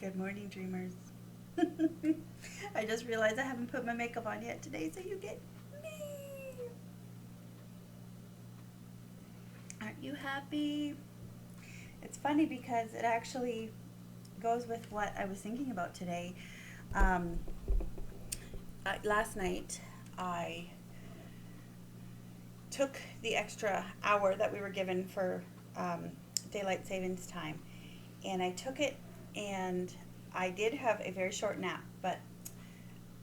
Good morning, dreamers. I just realized I haven't put my makeup on yet today, so you get me. Aren't you happy? It's funny because it actually goes with what I was thinking about today. Um, Last night, I took the extra hour that we were given for daylight savings time, and I took it, and I did have a very short nap, but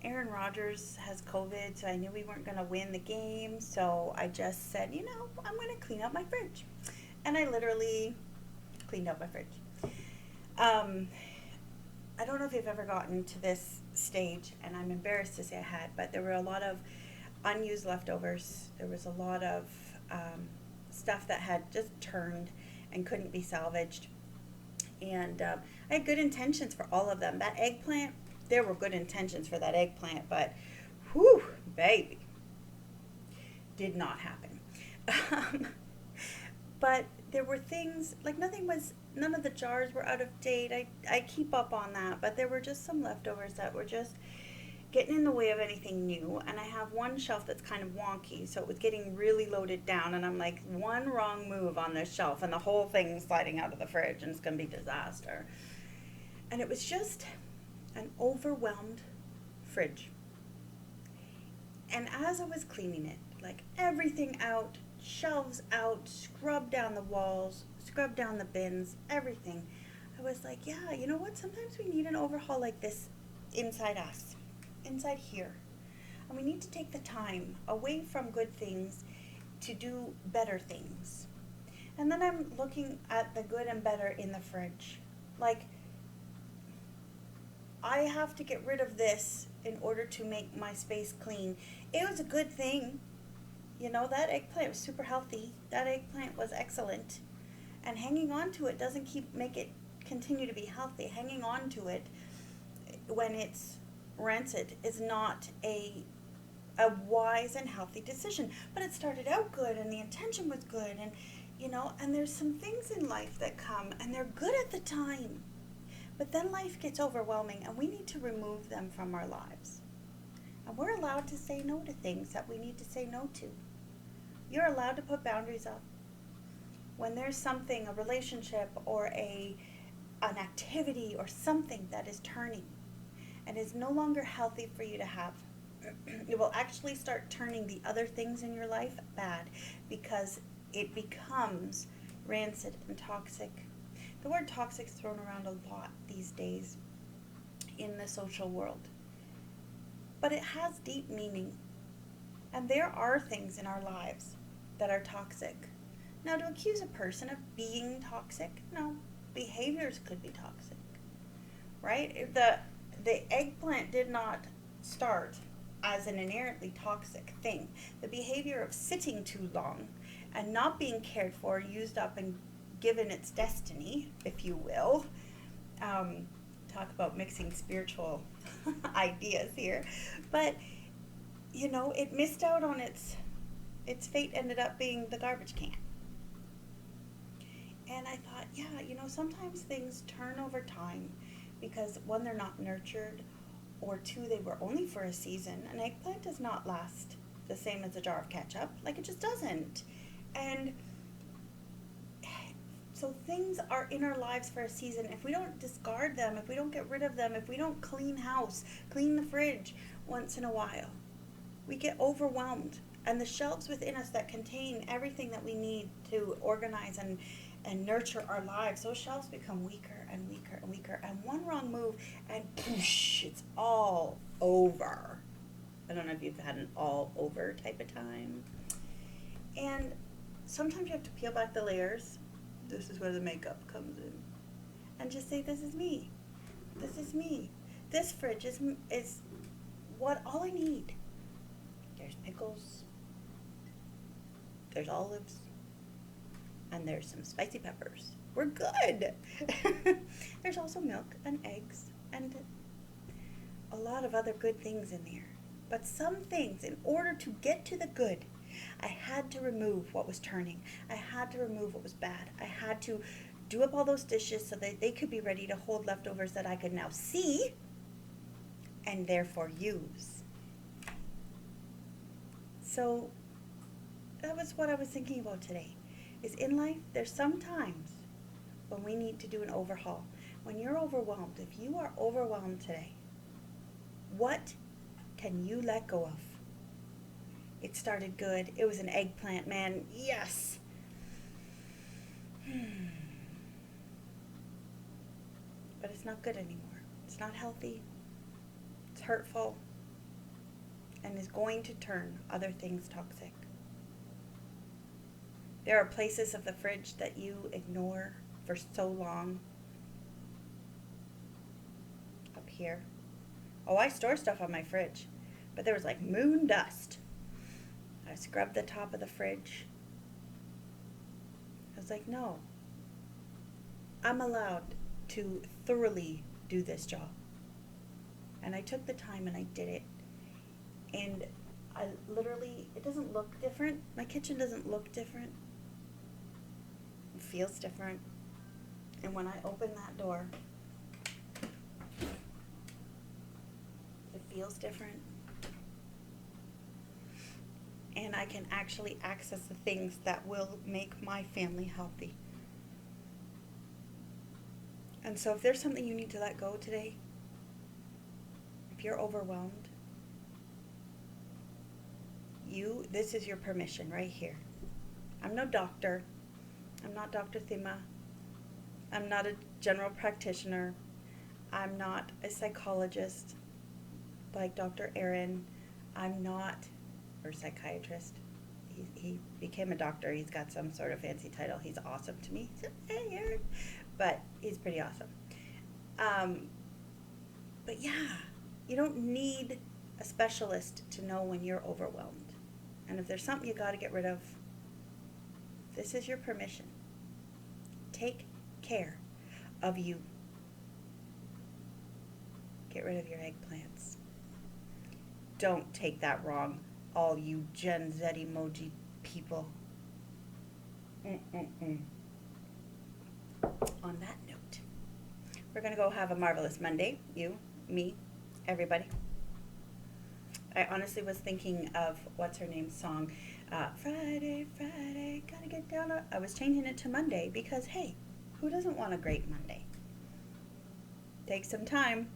Aaron Rodgers has COVID, so I knew we weren't going to win the game. So I just said, I'm going to clean out my fridge. And I literally cleaned out my fridge. Um, I don't know if you've ever gotten to this stage, and I'm embarrassed to say I had, but there were a lot of unused leftovers. There was a lot of stuff that had just turned and couldn't be salvaged. And I had good intentions for all of them. That eggplant, there were good intentions for that eggplant, but whew, baby, did not happen. Um, but there were things, like none of the jars were out of date. I keep up on that, but there were just some leftovers that were just getting in the way of anything new. And I have one shelf that's kind of wonky, so it was getting really loaded down. And I'm like, one wrong move on this shelf, and the whole thing's sliding out of the fridge, and it's going to be disaster. And it was just an overwhelmed fridge. And as I was cleaning it, like everything out, shelves out, scrub down the walls, scrub down the bins, everything, I was like, yeah, you know what? Sometimes we need an overhaul like this inside us, inside here. And we need to take the time away from good things to do better things. And then I'm looking at the good and better in the fridge. Like, I have to get rid of this in order to make my space clean. It was a good thing. That eggplant was super healthy. That eggplant was excellent. And hanging on to it doesn't make it continue to be healthy. Hanging on to it when it's rancid is not a wise and healthy decision. But it started out good and the intention was good, and there's some things in life that come and they're good at the time. But then life gets overwhelming and we need to remove them from our lives. And we're allowed to say no to things that we need to say no to. You're allowed to put boundaries up. When there's something, a relationship or an activity or something that is turning and is no longer healthy for you to have, it will actually start turning the other things in your life bad because it becomes rancid and toxic. The word toxic is thrown around a lot these days in the social world. But it has deep meaning. And there are things in our lives that are toxic. Now, to accuse a person of being toxic, no, behaviors could be toxic, right? The eggplant did not start as an inherently toxic thing. The behavior of sitting too long and not being cared for, used up and given its destiny, if you will. Talk about mixing spiritual ideas here. But, it missed out on its fate, ended up being the garbage can. And I thought, yeah, sometimes things turn over time because one, they're not nurtured, or two, they were only for a season. An eggplant does not last the same as a jar of ketchup. Like, it just doesn't. And so things are in our lives for a season. If we don't discard them, if we don't get rid of them, if we don't clean house, clean the fridge once in a while, we get overwhelmed. And the shelves within us that contain everything that we need to organize and nurture our lives, those shelves become weaker and weaker and weaker. And one wrong move and poosh, it's all over. I don't know if you've had an all over type of time. And sometimes you have to peel back the layers. This is where the makeup comes in. And just say, this is me. This is me. This fridge is what all I need. There's pickles. There's olives. And there's some spicy peppers. We're good. There's also milk and eggs and a lot of other good things in there. But some things, in order to get to the good, I had to remove what was turning. I had to remove what was bad. I had to do up all those dishes so that they could be ready to hold leftovers that I could now see and therefore use. So that was what I was thinking about today. Is in life, there's some times when we need to do an overhaul. When you're overwhelmed, if you are overwhelmed today, what can you let go of? It started good. It was an eggplant, man. Yes. But it's not good anymore. It's not healthy. It's hurtful. And is going to turn other things toxic. There are places of the fridge that you ignore for so long. Up here. Oh, I store stuff on my fridge. But there was like moon dust. I scrubbed the top of the fridge. I was like, no. I'm allowed to thoroughly do this job. And I took the time and I did it. And I literally, it doesn't look different. My kitchen doesn't look different. It feels different. And when I open that door, it feels different. And I can actually access the things that will make my family healthy. And so if there's something you need to let go today, if you're overwhelmed, this is your permission right here. I'm no doctor. I'm not Dr. Thima. I'm not a general practitioner. I'm not a psychologist like Dr. Aaron. I'm not, or psychiatrist. He became a doctor. He's got some sort of fancy title. He's awesome to me. Hey, Aaron. But he's pretty awesome. But yeah, you don't need a specialist to know when you're overwhelmed. And if there's something you got to get rid of, this is your permission. Take care of you. Get rid of your eggplants. Don't take that wrong, all you Gen Z emoji people. On that note, we're going to go have a marvelous Monday. You, me, everybody. I honestly was thinking of what's her name's song, Friday, Friday, gotta get down. I was changing it to Monday because, hey, who doesn't want a great Monday? Take some time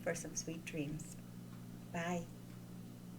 for some sweet dreams. Bye.